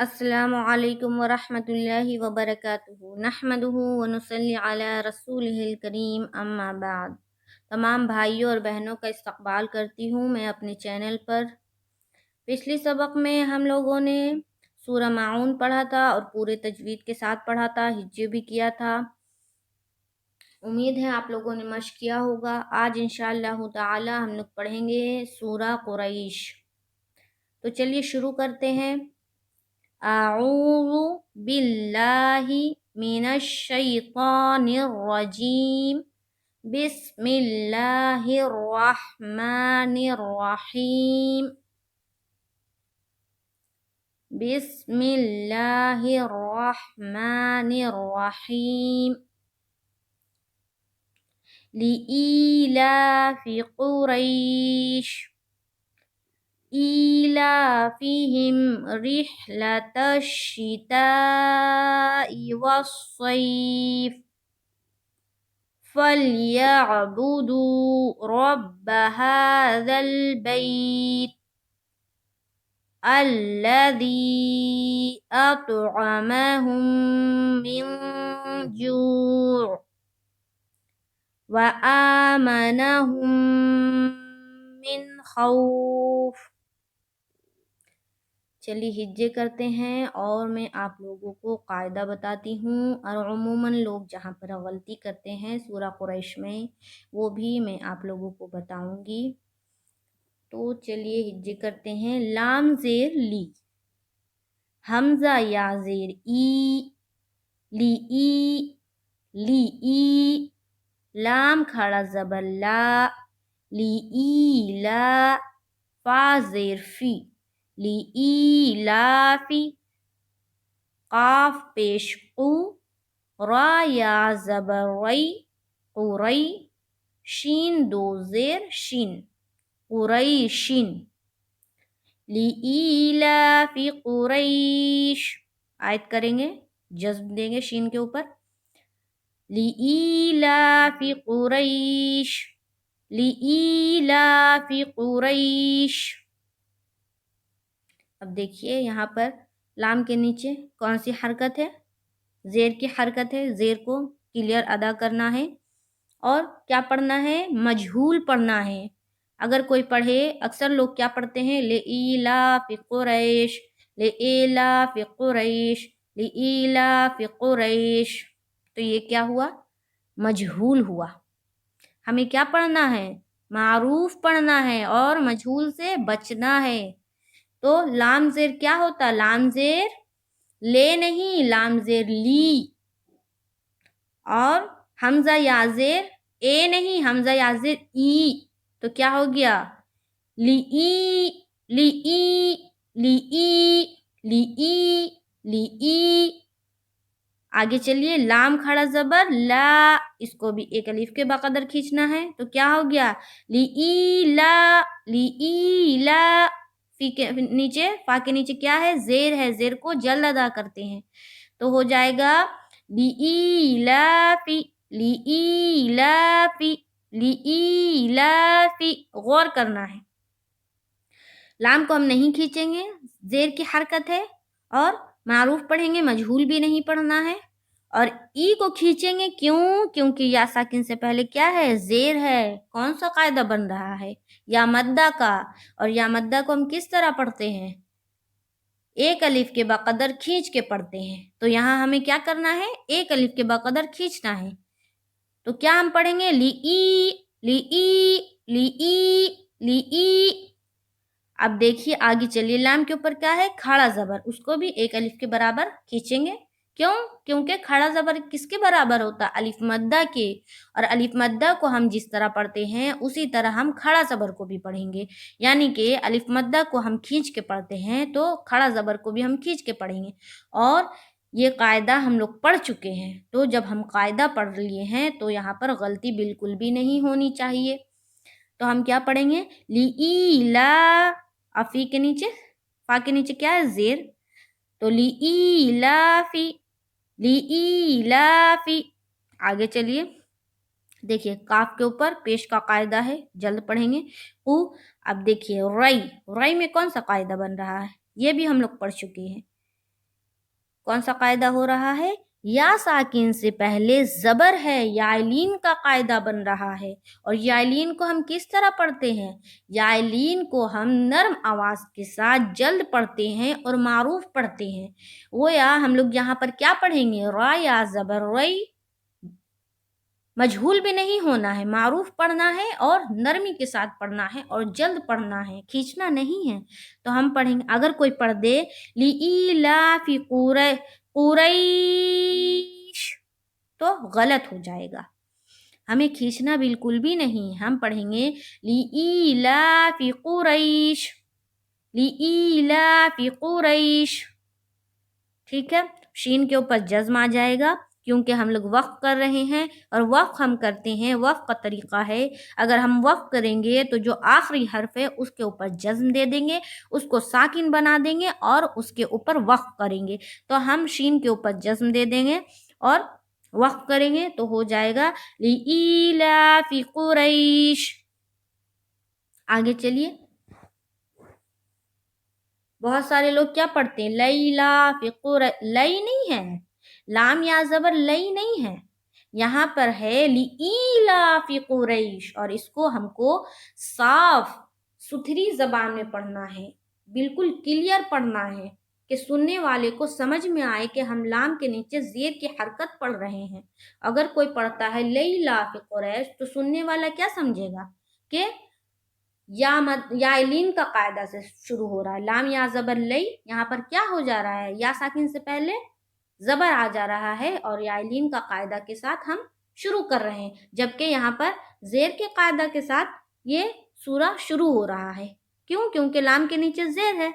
السلام علیکم ورحمۃ اللہ وبرکاتہ نحمدہ ونصلی علی رسولہ الکریم اما بعد۔ تمام بھائیوں اور بہنوں کا استقبال کرتی ہوں میں اپنے چینل پر۔ پچھلی سبق میں ہم لوگوں نے سورہ معون پڑھا تھا اور پورے تجوید کے ساتھ پڑھا تھا، ہجے بھی کیا تھا۔ امید ہے آپ لوگوں نے مشق کیا ہوگا۔ آج انشاءاللہ تعالی ہم لوگ پڑھیں گے سورہ قریش۔ تو چلیے شروع کرتے ہیں۔ اعوذ باللہ من الشیطان الرجیم، بسم اللہ الرحمن الرحیم، بسم اللہ الرحمن الرحیم، لإیلاف قریش إِيلَافِهِمْ رِحْلَةَ الشِّتَاءِ وَالصَّيْفِ فَلْيَعْبُدُوا رَبَّ هَذَا الْبَيْتِ الَّذِي أَطْعَمَهُم مِّن جُوعٍ وَآمَنَهُم من خوف۔ چلیے ہجے کرتے ہیں اور میں آپ لوگوں کو قاعدہ بتاتی ہوں، اور عموماً لوگ جہاں پر غلطی کرتے ہیں سورہ قریش میں وہ بھی میں آپ لوگوں کو بتاؤں گی۔ تو چلیے ہجے کرتے ہیں۔ لام زیر لی، حمزہ یا زیر ای، لی ای، لی ای، لام کھڑا زبر لا، لی ای لا، فا زیر فی، لی ای لا فی، قاف پیش قو، را یا زبر ری، قری، شین دو زیر شین، قریشن، لی ای لا فی قریش۔ آیت کریں گے، جزم دیں گے شین کے اوپر، لإیلاف قریش، لإیلاف قریش۔ اب دیکھیے یہاں پر لام کے نیچے کون سی حرکت ہے؟ زیر کی حرکت ہے۔ زیر کو کلیئر ادا کرنا ہے اور کیا پڑھنا ہے؟ مجہول پڑھنا ہے۔ اگر کوئی پڑھے، اکثر لوگ کیا پڑھتے ہیں؟ لإیلاف قریش، لإیلاف قریش، لإیلاف قریش، تو یہ کیا ہوا؟ مجہول ہوا۔ ہمیں کیا پڑھنا ہے؟ معروف پڑھنا ہے اور مجہول سے بچنا ہے۔ تو لام زیر کیا ہوتا؟ لام زیر لے نہیں، لام زیر لی، اور حمزہ یا زیر اے نہیں، حمزہ یا زیر ای، تو کیا ہو گیا؟ لی ای، لی ای، لی ای، لی ای، لی ای۔ آگے چلیے، لام کھڑا زبر لا، اس کو بھی ایک الف کے بقدر کھینچنا ہے، تو کیا ہو گیا؟ لی ای لا، لی ای لا، فی کے نیچے، فا کے نیچے کیا ہے؟ زیر ہے، زیر کو جلد ادا کرتے ہیں، تو ہو جائے گا لی ای لا فی، لی ای لا فی، لی ای لا فی۔ غور کرنا ہے، لام کو ہم نہیں کھینچیں گے، زیر کی حرکت ہے، اور معروف پڑھیں گے، مجہول بھی نہیں پڑھنا ہے، اور ای کو کھینچیں گے، کیوں؟ کیونکہ یا ساکن سے پہلے کیا ہے؟ زیر ہے۔ کون سا قاعدہ بن رہا ہے؟ یا مدہ کا، اور یا مدہ کو ہم کس طرح پڑھتے ہیں؟ ایک الف کے بقدر کھینچ کے پڑھتے ہیں، تو یہاں ہمیں کیا کرنا ہے؟ ایک الف کے بقدر کھینچنا ہے، تو کیا ہم پڑھیں گے؟ لی ای، لی ای، لی ای، لی ای۔ اب دیکھیے آگے چلیے، لام کے اوپر کیا ہے؟ کھڑا زبر، اس کو بھی ایک الف کے برابر کھینچیں گے، کیوں؟ کیونکہ کھڑا زبر کس کے برابر ہوتا؟ الف مدہ کے، اور الف مدہ کو ہم جس طرح پڑھتے ہیں اسی طرح ہم کھڑا زبر کو بھی پڑھیں گے، یعنی کہ الف مدہ کو ہم کھینچ کے پڑھتے ہیں تو کھڑا زبر کو بھی ہم کھینچ کے پڑھیں گے، اور یہ قاعدہ ہم لوگ پڑھ چکے ہیں، تو جب ہم قاعدہ پڑھ لیے ہیں تو یہاں پر غلطی بالکل بھی نہیں ہونی چاہیے۔ تو ہم کیا پڑھیں گے؟ لی ای لا، افی کے نیچے، فا کے نیچے کیا ہے؟ زیر، تو لی ای لا فی، لی ای لا فی۔ آگے چلیے، دیکھیے کاف کے اوپر پیش کا قاعدہ ہے، جلد پڑھیں گے، او۔ اب دیکھیے رئی، رئی میں کون سا قاعدہ بن رہا ہے؟ یہ بھی ہم لوگ پڑھ چکے ہیں، کون سا قاعدہ ہو رہا ہے؟ یا ساکن سے پہلے زبر ہے، یائلین کا قاعدہ بن رہا ہے۔ اور یائلین کو ہم کس طرح پڑھتے ہیں؟ یائلین کو ہم نرم آواز کے ساتھ جلد پڑھتے ہیں اور معروف پڑھتے ہیں۔ وہ یا ہم لوگ یہاں پر کیا پڑھیں گے؟ را یا زبر رئی، مجہول بھی نہیں ہونا ہے، معروف پڑھنا ہے اور نرمی کے ساتھ پڑھنا ہے اور جلد پڑھنا ہے، کھینچنا نہیں ہے۔ تو ہم پڑھیں گے، اگر کوئی پڑھ دے لِإِيلَافِ قُرَيْشٍ تو غلط ہو جائے گا، ہمیں کھینچنا بالکل بھی نہیں۔ ہم پڑھیں گے لِإِيلَافِ قُرَيْشٍ، لِإِيلَافِ قُرَيْشٍ، ٹھیک ہے۔ شین کے اوپر جزم آ جائے گا کیونکہ ہم لوگ وقف کر رہے ہیں، اور وقف ہم کرتے ہیں، وقف کا طریقہ ہے اگر ہم وقف کریں گے تو جو آخری حرف ہے اس کے اوپر جزم دے دیں گے، اس کو ساکن بنا دیں گے اور اس کے اوپر وقف کریں گے۔ تو ہم شین کے اوپر جزم دے دیں گے اور وقف کریں گے تو ہو جائے گا لِإِيلَافِ قُرَيْشٍ۔ آگے چلیے، بہت سارے لوگ کیا پڑھتے ہیں؟ لیلا فی لئی نہیں ہے، لام یا زبر لئی نہیں ہے، یہاں پر ہے لِإِيلَافِ قُرَيْشٍ، اور اس کو ہم کو صاف ستھری زبان میں پڑھنا ہے، بالکل کلیئر پڑھنا ہے کہ سننے والے کو سمجھ میں آئے کہ ہم لام کے نیچے زیر کی حرکت پڑھ رہے ہیں۔ اگر کوئی پڑھتا ہے لیلا فی قریش تو سننے والا کیا سمجھے گا کہ یائلین کا قاعدہ سے شروع ہو رہا ہے، لام یا زبر لئی، یہاں پر کیا ہو جا رہا ہے؟ یا ساکن سے پہلے زبر آ جا رہا ہے اور یائلین کا قاعدہ کے ساتھ ہم شروع کر رہے ہیں، جبکہ یہاں پر زیر کے قاعدہ کے ساتھ یہ سورہ شروع ہو رہا ہے۔ کیوں؟ کیونکہ لام کے نیچے زیر ہے،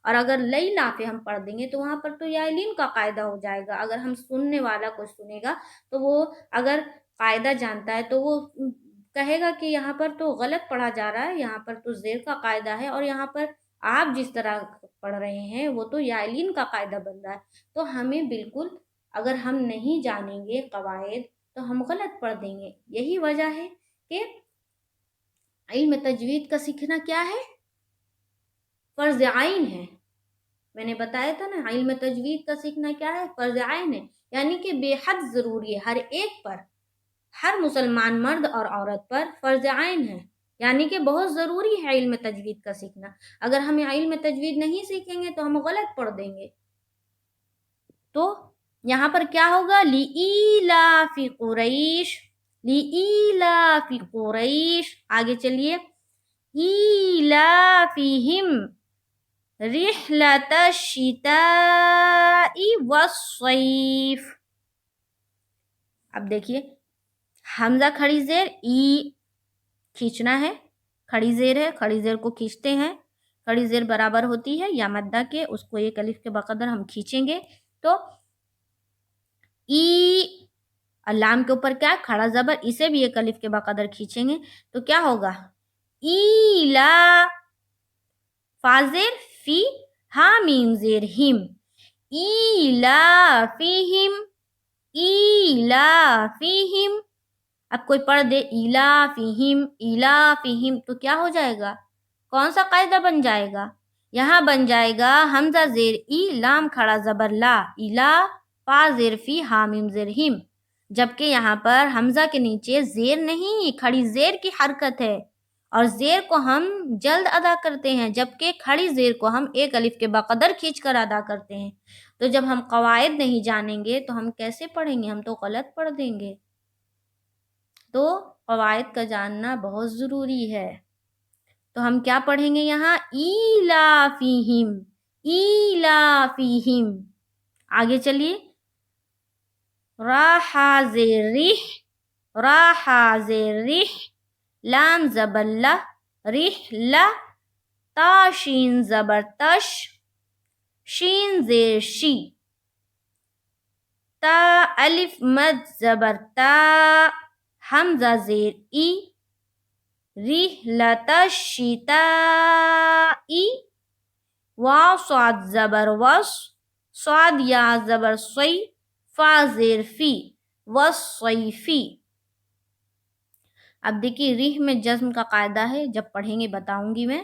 اور اگر لئی لافے ہم پڑھ دیں گے تو وہاں پر تو یائلین کا قاعدہ ہو جائے گا۔ اگر ہم سننے والا کوئی سنے گا تو وہ اگر قاعدہ جانتا ہے تو وہ کہے گا کہ یہاں پر تو غلط پڑھا جا رہا ہے، یہاں پر تو زیر کا قاعدہ ہے اور یہاں پر آپ جس طرح پڑھ رہے ہیں وہ تو یائلین کا قاعدہ بن رہا ہے۔ تو ہمیں بالکل، اگر ہم نہیں جانیں گے قواعد تو ہم غلط پڑھ دیں گے۔ یہی وجہ ہے کہ علم تجوید کا سیکھنا کیا ہے؟ فرض عین ہے۔ میں نے بتایا تھا نا، علم تجوید کا سیکھنا کیا ہے؟ فرض عین ہے، یعنی کہ بے حد ضروری ہے، ہر ایک پر، ہر مسلمان مرد اور عورت پر فرض عین ہے، یعنی کہ بہت ضروری ہے علم تجوید کا سیکھنا۔ اگر ہمیں علم تجوید نہیں سیکھیں گے تو ہم غلط پڑھ دیں گے۔ تو یہاں پر کیا ہوگا؟ لِإِيلَافِ قُرَيْشٍ، لِإِيلَافِ قُرَيْشٍ۔ آگے چلیے، إِيلَافِهِمْ رِحْلَةَ الشِّتَاءِ وَالصَّيْفِ۔ اب دیکھیے، حمزہ کھڑی زیر ای کھینچنا ہے، کھڑی زیر ہے، کھڑی زیر کو کھینچتے ہیں، کھڑی زیر برابر ہوتی ہے یا مدہ کے، اس کو ایک الف کے بقدر ہم کھینچیں گے تو ای، لام کے اوپر کیا؟ کھڑا زبر، اسے بھی ایک الف کے بقدر کھینچیں گے تو کیا ہوگا؟ ایلا، فازر فی، حامیم زیر ہم، ایلافہم، ایلافہم۔ اب کوئی پڑھ دے ایلافہم، ایلافہم تو کیا ہو جائے گا؟ کون سا قاعدہ بن جائے گا؟ یہاں بن جائے گا حمزہ زیر ای، لام کھڑا زبر لا، ایلا، فا زیر فی، حامیم زیر ہم، جبکہ یہاں پر حمزہ کے نیچے زیر نہیں، کھڑی زیر کی حرکت ہے، اور زیر کو ہم جلد ادا کرتے ہیں جبکہ کھڑی زیر کو ہم ایک الف کے بقدر کھینچ کر ادا کرتے ہیں۔ تو جب ہم قواعد نہیں جانیں گے تو ہم کیسے پڑھیں گے؟ ہم تو غلط پڑھ دیں گے۔ تو قواعد کا جاننا بہت ضروری ہے۔ تو ہم کیا پڑھیں گے یہاں؟ ایلافیہم، ایلافیہم۔ آگے چلیے، راحا زیر رح، راحا زیر رح، لام زبر لا، رح لا، تا شین زبر تش، شین زیر شی، تا الف مد زبر تا، حمزہ زیر ای، رحلۃ الشتاء، واو صاد زبر وس، صاد یا زبر صی، فا زیر فی، والصیفی۔ اب دیکھیے، ریح میں جزم کا قاعدہ ہے، جب پڑھیں گے بتاؤں گی میں۔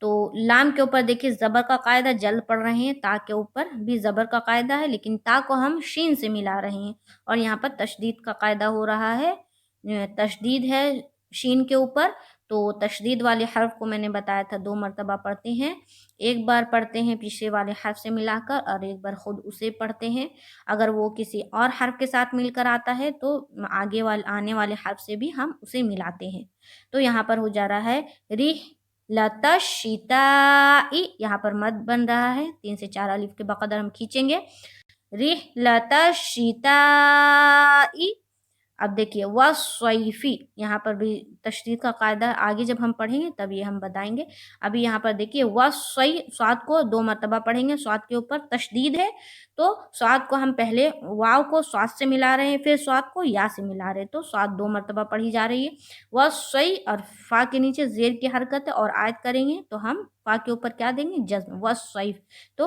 تو لام کے اوپر دیکھیے زبر کا قاعدہ جلد پڑھ رہے ہیں، تا کے اوپر بھی زبر کا قاعدہ ہے لیکن تا کو ہم شین سے ملا رہے ہیں، اور یہاں پر تشدید کا قاعدہ ہو رہا ہے، تشدید ہے شین کے اوپر۔ تو تشدید والے حرف کو میں نے بتایا تھا 2 مرتبہ پڑھتے ہیں، ایک بار پڑھتے ہیں پیچھے والے حرف سے ملا کر اور ایک بار خود اسے پڑھتے ہیں۔ اگر وہ کسی اور حرف کے ساتھ مل کر آتا ہے تو آگے آنے والے حرف سے بھی ہم اسے ملاتے ہیں۔ تو یہاں پر ہو جا رہا ہے رحلتشتائی، یہاں پر مد بن رہا ہے، 3 سے 4 الف کے بقدر ہم کھینچیں گے، رحلتشتائی۔ اب دیکھیے والصیفی، یہاں پر بھی تشدید کا قاعدہ آگے جب ہم پڑھیں گے تب یہ ہم بتائیں گے۔ ابھی یہاں پر دیکھیے والصی، صاد کو 2 مرتبہ پڑھیں گے، صاد کے اوپر تشدید ہے تو صاد کو ہم پہلے واو کو صاد سے ملا رہے ہیں، پھر صاد کو یا سے ملا رہے ہیں، تو صاد 2 مرتبہ پڑھی جا رہی ہے۔ والصی، اور فا کے نیچے زیر کی حرکت ہے اور آیت کریں گے تو ہم فا کے اوپر کیا دیں گے؟ جزم، والصیف۔ تو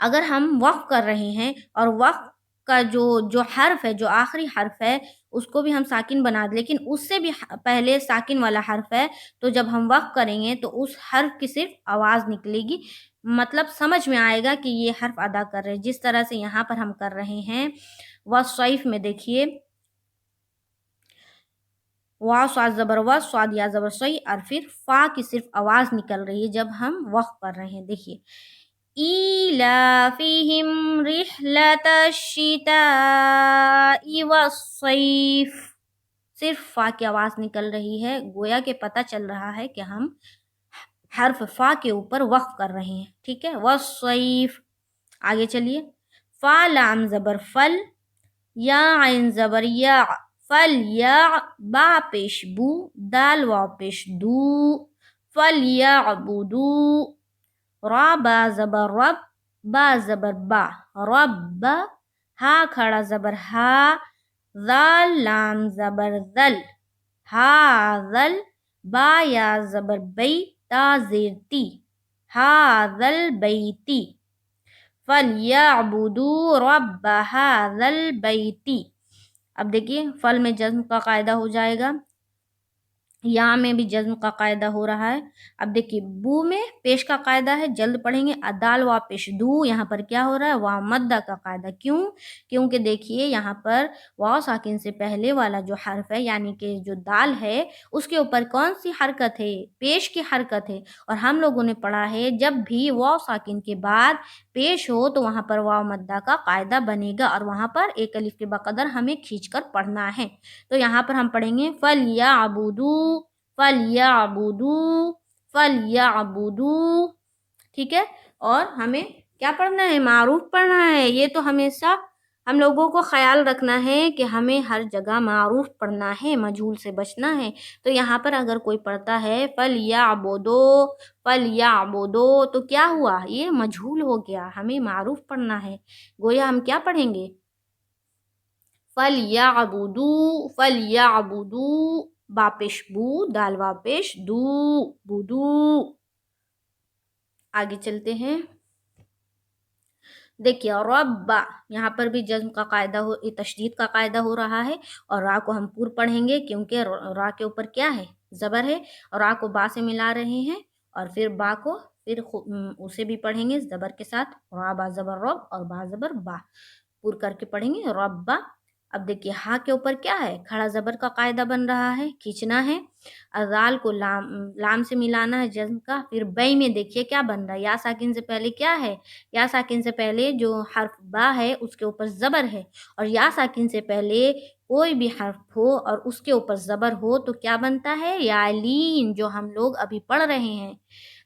اگر ہم وقف کر رہے ہیں اور وقف کا جو حرف ہے، جو آخری حرف ہے، اس کو بھی ہم ساکن بنا دیں، لیکن اس سے بھی پہلے ساکن والا حرف ہے، تو جب ہم وقف کریں گے تو اس حرف کی صرف آواز نکلے گی، مطلب سمجھ میں آئے گا کہ یہ حرف ادا کر رہے ہیں، جس طرح سے یہاں پر ہم کر رہے ہیں۔ والصیف میں دیکھیے وا صاد زبر وا، صاد یا زبر صی، اور پھر فا کی صرف آواز نکل رہی ہے جب ہم وقف کر رہے ہیں۔ دیکھیے ایلافہم رحلۃ الشتاء والصیف، صرف فا کی آواز نکل رہی ہے، گویا کہ پتہ چل رہا ہے کہ ہم حرف فا کے اوپر وقف کر رہے ہیں، ٹھیک ہے۔ والصیف، آگے چلیے، فا لام زبر فل، یا عین زبر یا، فل یا، با پیش بو، دال واو پیش دو، فل یا عبدو، را با زبر رب، با زبر با، رب، ہا کھڑا زبر ہا، ذال لام زبر ذل، ہا ذل، با یا زبر بی، تا زیر تی، ہا ذل بیتی، فَلْيَعْبُدُوا رَبَّ هَذَا الْبَيْتِ۔ اب دیکھیے فل میں جزم کا قاعدہ ہو جائے گا، یا میں بھی جزم کا قاعدہ ہو رہا ہے۔ اب دیکھیے بو میں پیش کا قاعدہ ہے، جلد پڑھیں گے، ادال وا پیش دو، یہاں پر کیا ہو رہا ہے؟ وا مدہ کا قاعدہ، کیوں؟ کیونکہ دیکھیے یہاں پر واو ساکن سے پہلے والا جو حرف ہے، یعنی کہ جو دال ہے، اس کے اوپر کون سی حرکت ہے؟ پیش کی حرکت ہے، اور ہم لوگوں نے پڑھا ہے جب بھی واو ساکن کے بعد پیش ہو تو وہاں پر واو مدہ کا قاعدہ بنے گا، اور وہاں پر ایک الف کے بقدر ہمیں کھینچ کر پڑھنا ہے۔ تو یہاں پر ہم پڑھیں گے فَلْيَعْبُدُوا، فَلْيَعْبُدُوا، فَلْيَعْبُدُوا، ٹھیک ہے۔ اور ہمیں کیا پڑھنا ہے؟ معروف پڑھنا ہے۔ یہ تو ہمیشہ ہم لوگوں کو خیال رکھنا ہے کہ ہمیں ہر جگہ معروف پڑھنا ہے، مجہول سے بچنا ہے۔ تو یہاں پر اگر کوئی پڑھتا ہے فَلْيَعْبُدُوا، فَلْيَعْبُدُوا، تو کیا ہوا؟ یہ مجہول ہو گیا، ہمیں معروف پڑھنا ہے، گویا ہم کیا پڑھیں گے؟ فَلْيَعْبُدُوا، فَلْيَعْبُدُوا، با پیش بو، دال وا پیش دو، بدو۔ آگے چلتے ہیں، دیکھیے رب، یہاں پر بھی جزم کا قاعدہ ہو، تشدید کا قاعدہ ہو رہا ہے، اور را کو ہم پور پڑھیں گے کیونکہ را کے اوپر کیا ہے؟ زبر ہے، اور را کو با سے ملا رہے ہیں، اور پھر با کو پھر اسے بھی پڑھیں گے زبر کے ساتھ، را با زبر رب اور با زبر با، پور کر کے پڑھیں گے رب۔ اب دیکھیے ہا کے اوپر کیا ہے؟ کھڑا زبر کا قاعدہ بن رہا ہے، کھینچنا ہے، ازال کو لام سے ملانا ہے جزم کا، پھر بئی میں دیکھیے کیا بن رہا ہے؟ یا ساکن سے پہلے کیا ہے؟ یا ساکن سے پہلے جو حرف با ہے اس کے اوپر زبر ہے، اور یا ساکن سے پہلے کوئی بھی حرف ہو اور اس کے اوپر زبر ہو تو کیا بنتا ہے؟ یعلین، جو ہم لوگ ابھی پڑھ رہے ہیں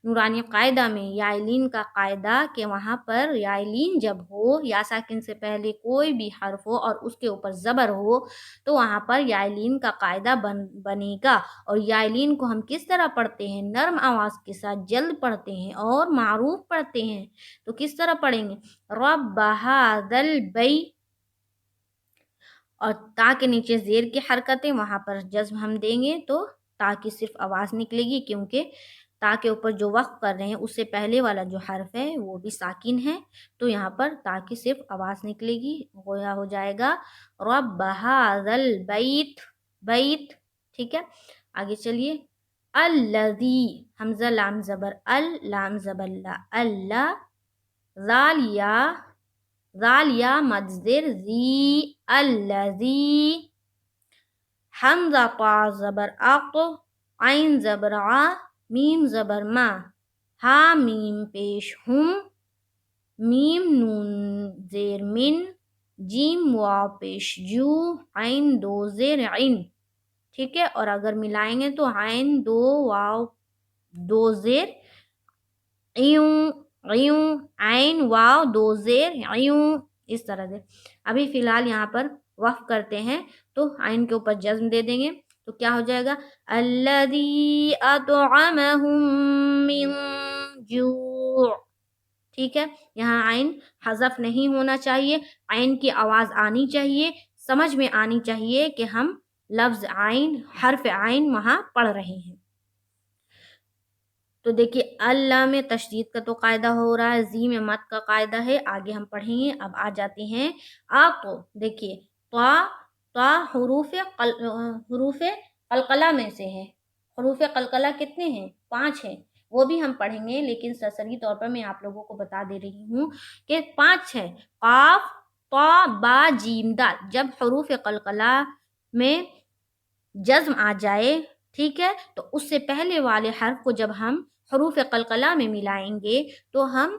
نورانی قاعدہ میں، یعلین کا قاعدہ، کہ وہاں پر یعلین جب ہو، یا ساکن سے پہلے کوئی بھی حرف ہو اور اس کے اوپر زبر ہو تو وہاں پر یعلین کا قاعدہ بنے گا۔ اور یعلین کو ہم کس طرح پڑھتے ہیں؟ نرم آواز کے ساتھ جلد پڑھتے ہیں اور معروف پڑھتے ہیں، تو کس طرح پڑھیں گے؟ رب ھذا البیت، اور تا کے نیچے زیر کی حرکت ہے، وہاں پر جزم ہم دیں گے تو تا کی صرف آواز نکلے گی، کیونکہ تا کے اوپر جو وقف کر رہے ہیں اس سے پہلے والا جو حرف ہے وہ بھی ساکن ہے، تو یہاں پر تا کی صرف آواز نکلے گی، گویا ہو جائے گا رب ھذا البیت، بیت، ٹھیک ہے۔ آگے چلیے، الذی، حمزہ لام زبر لام زبر لا، اللہ، ذال یا مد زیر زی، الذی، حمزہ طا زبر اق، عین زبر ع، میم زبر ما، ہا میم پیش ہم، میم نون زیر من، جیم واو پیش جو، عین دو زیر عین، ٹھیک ہے. اور اگر ملائیں گے تو عین دو واو دو زیر عیوں، عیوں، عین واو دو زیر عیوں، اس طرح سے. ابھی فی الحال یہاں پر وقف کرتے ہیں تو عین کے اوپر جزم دے دیں گے تو کیا ہو جائے گا، الذی اطعمہم من جوع. ٹھیک ہے، یہاں عین حذف نہیں ہونا چاہیے، عین کی آواز آنی چاہیے، سمجھ میں آنی چاہیے کہ ہم لفظ عین، حرف عین وہاں پڑھ رہے ہیں. تو دیکھیے اللہ میں تشدید کا تو قاعدہ ہو رہا ہے، زی میں مد کا قاعدہ ہے، آگے ہم پڑھیں گے. اب آ جاتے ہیں کو. دیکھیے طا حروف قلقلہ میں سے ہے. حروف قلقلہ کتنے ہیں؟ 5 ہیں، وہ بھی ہم پڑھیں گے، لیکن سرسری طور پر میں آپ لوگوں کو بتا دے رہی ہوں کہ 5 ہے. قاف، طا، با، جیم، دال. جب حروف قلقلہ میں جزم آ جائے، ٹھیک ہے، تو اس سے پہلے والے حرف کو جب ہم حروف قلقلہ میں ملائیں گے تو ہم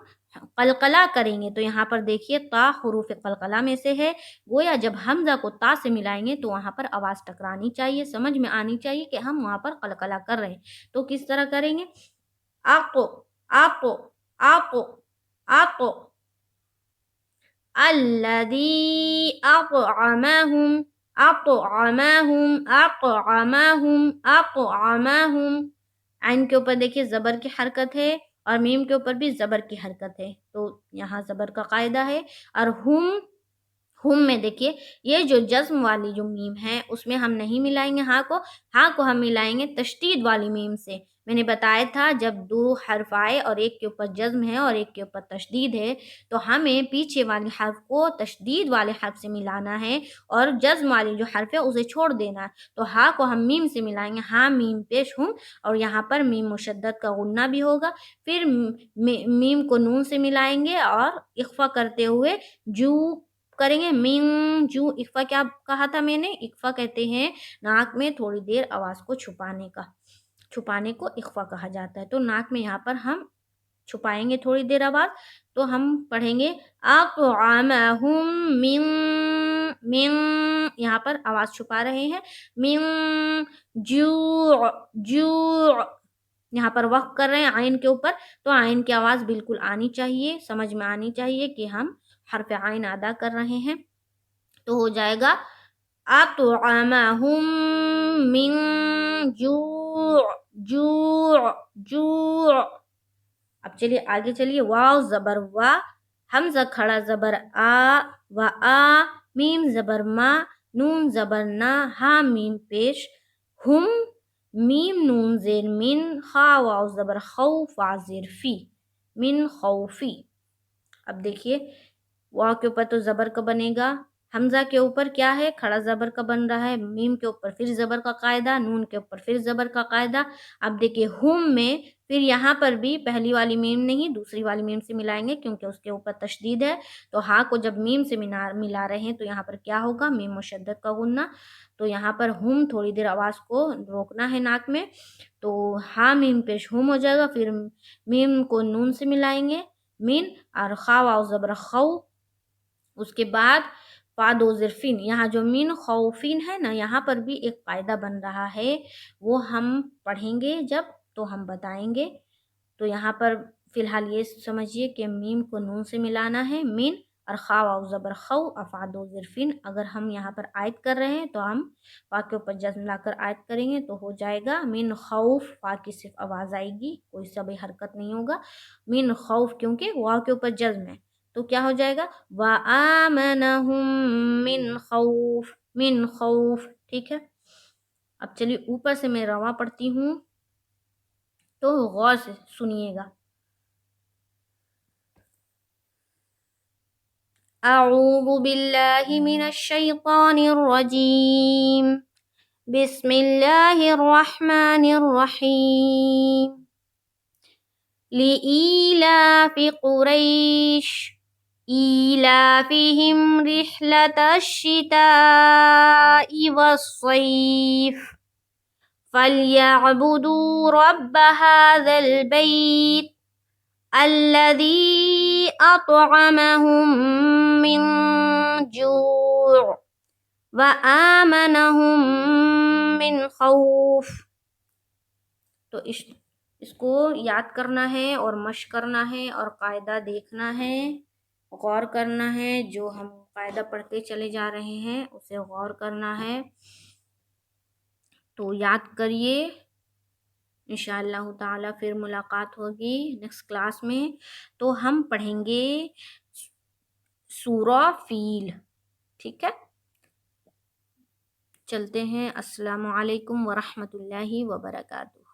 قلقلہ کریں گے. تو یہاں پر دیکھیے طا حروف قلقلہ میں سے ہے، گویا جب حمزہ کو تا سے ملائیں گے تو وہاں پر آواز ٹکرانی چاہیے، سمجھ میں آنی چاہیے کہ ہم وہاں پر قلقلہ کر رہے ہیں. تو کس طرح کریں گے، آقو، آقو، آقو، آقو، الذی اطعمہم، اطعمہم، اطعمہم، اطعمہم. عین کے اوپر دیکھیے زبر کی حرکت ہے اور میم کے اوپر بھی زبر کی حرکت ہے، تو یہاں زبر کا قاعدہ ہے. اور ہم میں دیکھیے یہ جو جزم والی جو میم ہے اس میں ہم نہیں ملائیں گے ہاں کو ہم ملائیں گے تشدید والی میم سے. میں نے بتایا تھا جب 2 حرف آئے اور ایک کے اوپر جزم ہے اور ایک کے اوپر تشدید ہے تو ہمیں پیچھے والی حرف کو تشدید والے حرف سے ملانا ہے اور جزم والی جو حرف ہے اسے چھوڑ دینا ہے. تو ہاں کو ہم میم سے ملائیں گے، ہاں میم پیش ہوں، اور یہاں پر میم مشدد کا غنہ بھی ہوگا. پھر میم کو نون سے ملائیں گے اور اخفا کرتے ہوئے جو کریں گے، من جو. اخفا کیا کہا تھا میں نے؟ اخفا کہتے ہیں ناک میں تھوڑی دیر آواز کو چھپانے کو اخفا کہا جاتا ہے. تو ناک میں یہاں پر ہم چھپائیں گے تھوڑی دیر آواز، تو ہم پڑھیں گے اطعمہم من، یہاں پر آواز چھپا رہے ہیں، من جوع، جوع. یہاں پر وقف کر رہے ہیں عین کے اوپر، تو عین کی آواز بالکل آنی چاہیے، سمجھ میں آنی چاہیے کہ ہم حرف عین ادا کر رہے ہیں. تو ہو جائے گا اطعمہم من جوع، جوع، جوع. اب چلیے آگے چلیے. واو زبر وا، حمزہ کھڑا زبر آ و آ، میم زبر ما، نون زبر نا، ہا میم پیش ہم، میم نون زیر من، خا واو زبر خو، فا زیر فی، من خوفی. اب دیکھیے واو کے اوپر تو زبر کا بنے گا، حمزہ کے اوپر کیا ہے؟ کھڑا زبر کا بن رہا ہے، میم کے اوپر پھر زبر کا قاعدہ، نون کے اوپر پھر زبر کا قاعدہ. اب دیکھیے ہم میں پھر یہاں پر بھی پہلی والی میم نہیں دوسری والی میم سے ملائیں گے کیونکہ اس کے اوپر تشدید ہے. تو ہاں کو جب میم سے ملا رہے ہیں تو یہاں پر کیا ہوگا؟ میم مشدد کا غنہ. تو یہاں پر ہم تھوڑی دیر آواز کو روکنا ہے ناک میں، تو ہاں میم پیش ہم ہو جائے گا. پھر میم کو نون سے ملائیں گے، من، اور خا واو زبر خو، اس کے بعد فا دو ظرفین. یہاں جو من خوفین ہے نا، یہاں پر بھی ایک قاعدہ بن رہا ہے، وہ ہم پڑھیں گے جب تو ہم بتائیں گے. تو یہاں پر فی الحال یہ سمجھیے کہ میم کو نون سے ملانا ہے، من، اور خا واو زبر خو، افا دو ظرفین. اگر ہم یہاں پر آیت کر رہے ہیں تو ہم فا کے اوپر جزم لا کر آیت کریں گے تو ہو جائے گا من خوف. فا کی صرف آواز آئے گی، کوئی سب حرکت نہیں ہوگا، من خوف، کیونکہ واو کے اوپر جزم ہے. تو کیا ہو جائے گا؟ وَآمَنَهُم مِّن خَوْفٍ، من خوف. ٹھیک ہے، اب چلیے اوپر سے میں رواں پڑھتی ہوں تو غور سے سنیے گا. اعوذ باللہ من الشیطان الرجیم، بسم اللہ الرحمن الرحیم لإيلاف قریش إيلافهم رحلة الشتاء والصيف فليعبدوا رب هذا البيت الذي أطعمهم من جوع وآمنهم من خوف. تو اس کو یاد کرنا ہے اور مشق کرنا ہے اور قاعدہ دیکھنا ہے، غور کرنا ہے. جو ہم قاعدہ پڑھتے چلے جا رہے ہیں اسے غور کرنا ہے. تو یاد کریے. انشاءاللہ تعالی پھر ملاقات ہوگی نیکسٹ کلاس میں. تو ہم پڑھیں گے سورہ فیل. ٹھیک ہے، چلتے ہیں. السلام علیکم ورحمۃ اللہ وبرکاتہ.